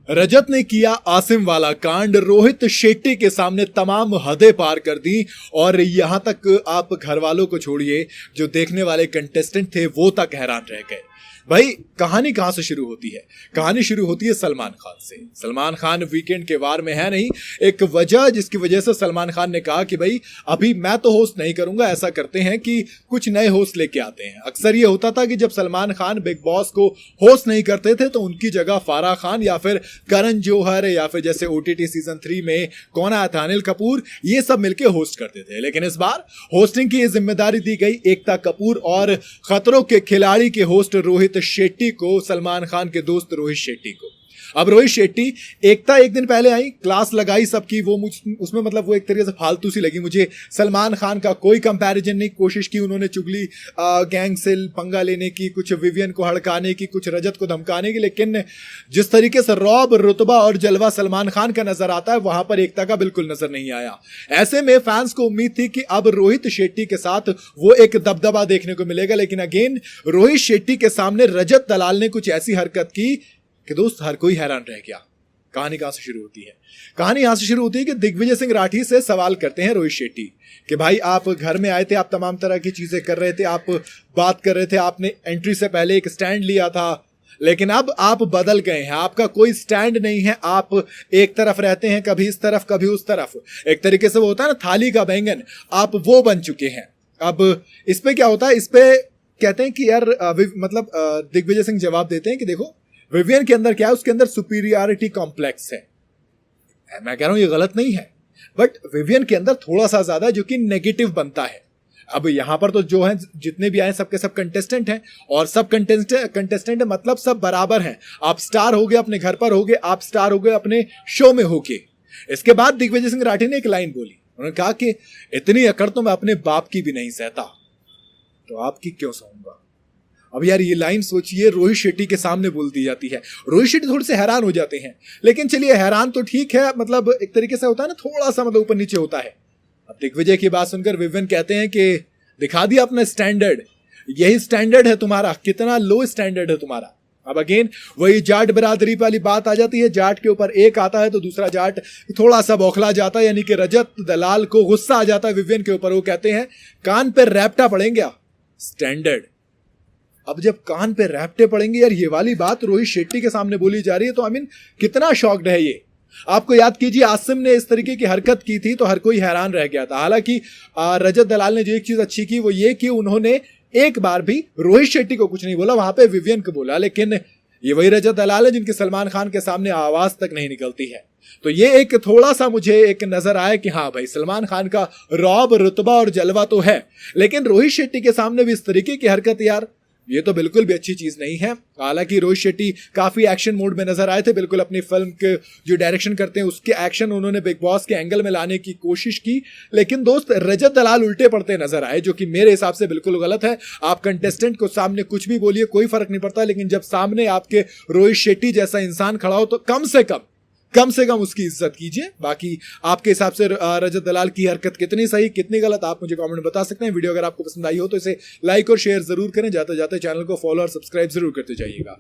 रजत ने किया आसिम वाला कांड, रोहित शेट्टी के सामने तमाम हदें पार कर दी और यहां तक आप घर वालों को छोड़िए, जो देखने वाले कंटेस्टेंट थे वो तक हैरान रह गए। भाई कहानी कहां से शुरू होती है? कहानी शुरू होती है सलमान खान से। सलमान खान वीकेंड के वार में है नहीं, एक वजह जिसकी वजह से सलमान खान ने कहा कि भाई अभी मैं तो होस्ट नहीं करूंगा, ऐसा करते हैं कि कुछ नए होस्ट लेके आते हैं। अक्सर ये होता था कि जब सलमान खान बिग बॉस को होस्ट नहीं करते थे तो उनकी जगह फारा खान या फिर करण जौहर या फिर जैसे OTT सीजन 3 में कौन आया था, अनिल कपूर, ये सब मिलके होस्ट करते थे। लेकिन इस बार होस्टिंग की जिम्मेदारी दी गई एकता कपूर और खतरों के खिलाड़ी के होस्ट रोहित शेट्टी को, सलमान खान के दोस्त रोहित शेट्टी को। अब रोहित शेट्टी, एकता एक दिन पहले आई, क्लास लगाई सबकी, वो उसमें मतलब वो एक तरीके से फालतू सी लगी मुझे। सलमान खान का कोई कंपैरिजन नहीं, कोशिश की उन्होंने चुगली गैंग से पंगा लेने की, कुछ विवियन को हड़काने की, कुछ रजत को धमकाने की, लेकिन जिस तरीके से रौब, रुतबा और जलवा सलमान खान का नजर आता है वहां पर एकता का बिल्कुल नजर नहीं आया। ऐसे में फैंस को उम्मीद थी कि अब रोहित शेट्टी के साथ वो एक दबदबा देखने को मिलेगा, लेकिन अगेन रोहित शेट्टी के सामने रजत दलाल ने कुछ ऐसी हरकत की कि दोस्त हर कोई हैरान रह गया। कहानी कहां से शुरू होती है? कहानी यहां से शुरू होती है कि दिग्विजय सिंह राठी से सवाल करते हैं रोहित शेट्टी कि भाई आप घर में आए थे, आप तमाम तरह की चीजें कर रहे थे, आप बात कर रहे थे, आपने एंट्री से पहले एक स्टैंड लिया था, लेकिन अब आप बदल गए हैं, आपका कोई स्टैंड नहीं है, आप एक तरफ रहते हैं, कभी इस तरफ कभी उस तरफ, एक तरीके से वो होता है ना थाली का बैंगन, आप वो बन चुके हैं। अब इस पे क्या होता है, इस पे कहते हैं कि यार मतलब दिग्विजय सिंह जवाब देते हैं कि देखो विवियन के अंदर क्या है, उसके अंदर सुपीरियरिटी कॉम्प्लेक्स है। मैं कह रहा हूं ये गलत नहीं है, बट विवियन के अंदर थोड़ा सा ज्यादा जो कि नेगेटिव बनता है। अब यहां पर तो जो है जितने भी आए सबके सब कंटेस्टेंट हैं और सब कंटेस्टेंट मतलब सब बराबर हैं। आप स्टार हो गए अपने घर पर, हो गए आप स्टार, हो गए अपने शो में हो के। इसके बाद दिग्विजय सिंह राठी ने एक लाइन बोली, उन्होंने कहा कि इतनी अकड़ तो मैं अपने बाप की भी नहीं सहता, तो आपकी क्यों सहूंगा। अब यार ये लाइन सोचिए, रोहित शेट्टी के सामने बोल दी जाती है। रोहित शेट्टी थोड़े से हैरान हो जाते हैं, लेकिन चलिए हैरान तो ठीक है, मतलब एक तरीके से होता है ना, थोड़ा सा मतलब ऊपर नीचे होता है। अब दिग्विजय की बात सुनकर विवियन कहते हैं कि दिखा दिया अपना स्टैंडर्ड, यही स्टैंडर्ड है तुम्हारा, कितना लो स्टैंडर्ड है तुम्हारा। अब अगेन वही जाट बरादरी वाली बात आ जाती है, जाट के ऊपर एक आता है तो दूसरा जाट थोड़ा सा बौखला जाता है, यानी कि रजत दलाल को गुस्सा आ जाता है विवियन के ऊपर। वो कहते हैं कान पे रैप्टा पड़ेंगे स्टैंडर्ड। अब जब कान पे रैप्टे पड़ेंगे, यार ये वाली बात रोहित शेट्टी के सामने बोली जा रही है, तो आई मीन कितना शॉक्ड है ये। आपको याद कीजिए आसिम ने इस तरीके की हरकत की थी तो हर कोई हैरान रह गया था। हालांकि रजत दलाल ने जो एक चीज अच्छी की वो ये कि उन्होंने एक बार भी रोहित शेट्टी को कुछ नहीं बोला, वहां पे विवियन को बोला। लेकिन ये वही रजत दलाल है जिनकी सलमान खान के सामने आवाज तक नहीं निकलती है। तो ये एक थोड़ा सा मुझे एक नजर आया कि हाँ भाई सलमान खान का रौब, रुतबा और जलवा तो है, लेकिन रोहित शेट्टी के सामने भी इस तरीके की हरकत, यार ये तो बिल्कुल भी अच्छी चीज नहीं है। हालांकि रोहित शेट्टी काफी एक्शन मोड में नजर आए थे, बिल्कुल अपनी फिल्म के जो डायरेक्शन करते हैं उसके एक्शन उन्होंने बिग बॉस के एंगल में लाने की कोशिश की, लेकिन दोस्त रजत दलाल उल्टे पड़ते नजर आए, जो कि मेरे हिसाब से बिल्कुल गलत है। आप कंटेस्टेंट को सामने कुछ भी बोलिए, कोई फर्क नहीं पड़ता, लेकिन जब सामने आपके रोहित शेट्टी जैसा इंसान खड़ा हो तो कम से कम उसकी इज्जत कीजिए। बाकी आपके हिसाब से रजत दलाल की हरकत कितनी सही कितनी गलत आप मुझे कमेंट में बता सकते हैं। वीडियो अगर आपको पसंद आई हो तो इसे लाइक और शेयर जरूर करें, जाते जाते चैनल को फॉलो और सब्सक्राइब जरूर करते जाइएगा।